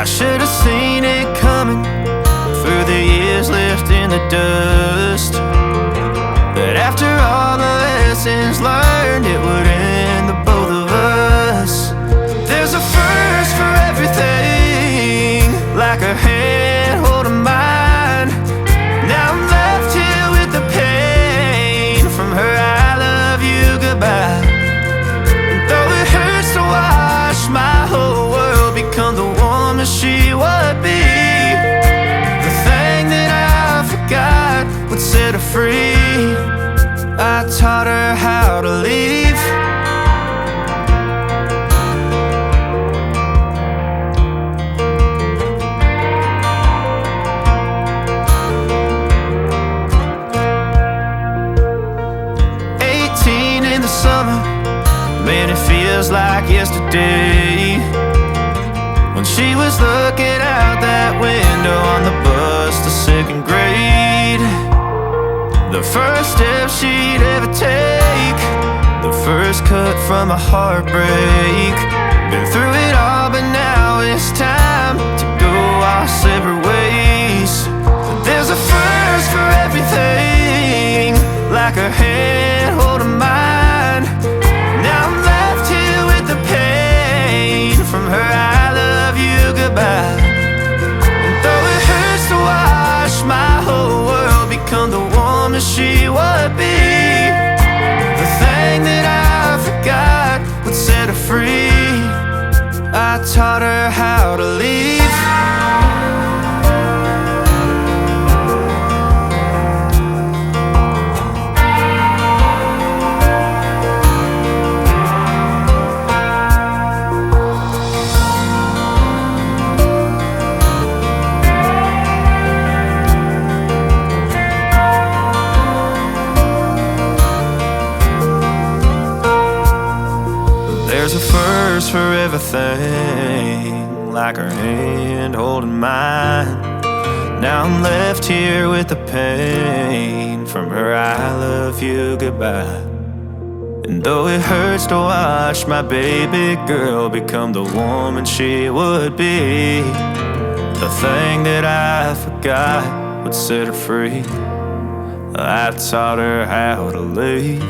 I should have seen it coming through the years left in the dust. But after all the lessons learned, it would end the both of us. There's a first for everything, like her hand holding mine. Now I'm left here with the pain from her I love you goodbye. And though it hurts to watch my whole world become the woman she would be, the thing that I forgot would set her free. I taught her how to leave. 18 in the summer, man, it feels like yesterday, when she was looking out that window on the bus to second grade. The first step she'd ever take, the first cut from a heartbreak. Been through it all, but now it's time to go our separate ways. But there's a first for everything, like her hand holding mine. Now I'm left here with the pain from her I love you goodbye. And though it hurts to watch my whole world become the woman she would be, the thing that I forgot would set her free. I taught her how to leave. There's a first for everything, like her hand holding mine. Now I'm left here with the pain from her I love you goodbye. And though it hurts to watch my baby girl become the woman she would be, the thing that I forgot would set her free. I taught her how to leave.